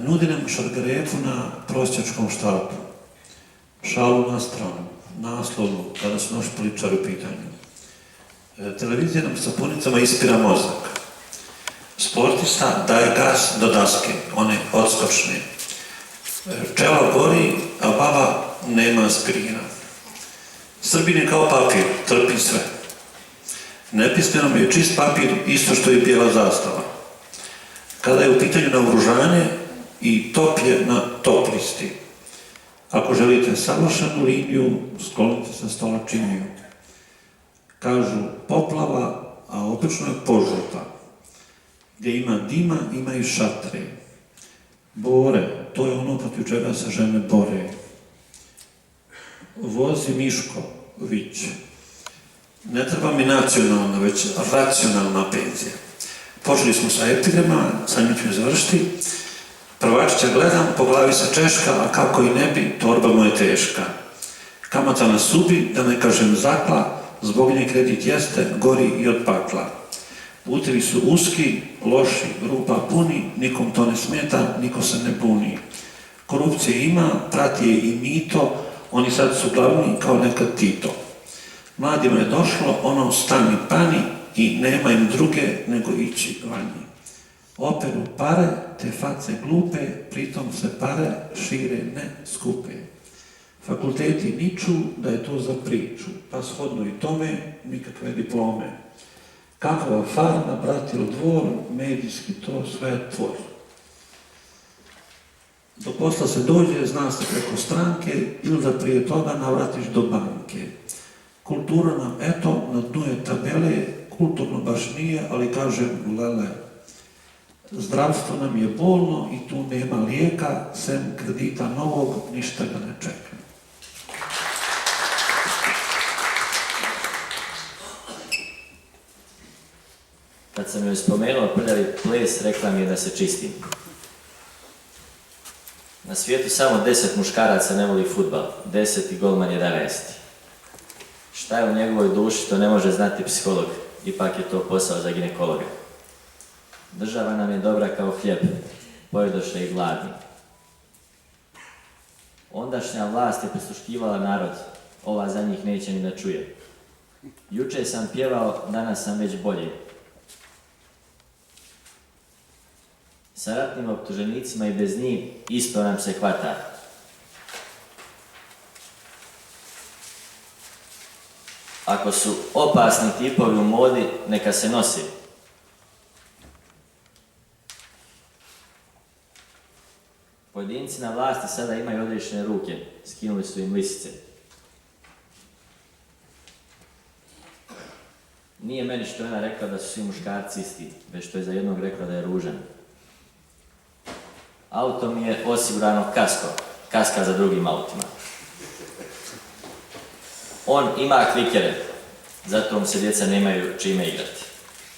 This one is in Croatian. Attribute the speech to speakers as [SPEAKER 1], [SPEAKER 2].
[SPEAKER 1] Nudi nam šargarepu na prosjačkom štapu, šalu na stranu, naslovnu, kada su naši političari u pitanju. Televizija nam sa punicama ispira mozak. Sportista daje gas do daske, one odskočne. Pčela gori, a baba nema aspirina. Srbin je kao papir, trpi sve. Nepismenom je čist papir, isto što i bijela zastava. Kada je u pitanju naoružanje, i top je na top listi. Ako želite savršenu liniju, sklonite se stola činiju. Kažu poplava, a obično je požuta. Gdje ima dima, ima i šatre. Bore, to je ono protiv čega se žene bore. Vozi Miško, vić. Ne treba mi nacionalna, već racionalna penzija. Počeli smo sa epidemama, sa njim ću završiti. Prvačića gledam, po glavi se češka, a kako i ne bi, torba mu je teška. Kamata nas subi, da ne kažem zakla, zbog nje kredit jeste, gori i od pakla. Putevi su uski, loši, rupa puni, nikom to ne smeta, niko se ne buni. Korupcije ima, prati je i mito, oni sad su glavni kao nekad Tito. Mladima je došlo ono stani pani i nema im druge nego ići vanji. Operu pare, te face glupe, pritom se pare šire ne skupe. Fakulteti niču da je to za priču, pa shodno i tome nikakve diplome. Kakva farma, bratilo dvor, medijski to sve tvor. Do posla se dođe, zna se preko stranke, ili da prije toga navratiš do banke. Kultura nam, eto, na dnu je tabele, kulturno baš nije, ali kažem lele. Zdravstvo nam je bolno i tu nema lijeka, sem kredita novog, ništa ga ne čeka.
[SPEAKER 2] Kad sam joj spomenuo prljavi ples, rekla mi je da se čistim. Na svijetu samo 10 muškaraca ne voli fudbal, 10 i golman 11. Šta je u njegovoj duši, to ne može znati psiholog, ipak je to posao za ginekologa. Država nam je dobra kao hljeb, pojedoše i gladni. Ondašnja vlast je prisluškivala narod, ova za njih neće ni da čuje. Juče sam pjevao, danas sam već bolji. Sa ratnim optuženicima i bez njih isto nam se hvata. Ako su opasni tipovi u modi, neka se nosi. Pojedinci na vlasti sada imaju odriješene ruke, skinuli su im lisice. Nije meni što je ona rekla da su svi muškarci isti, već što je za jednog rekla da je ružan. Auto mi je osigurano kasko, kaska za drugim autima. On ima klikere, zato mu se djeca nemaju čime igrati.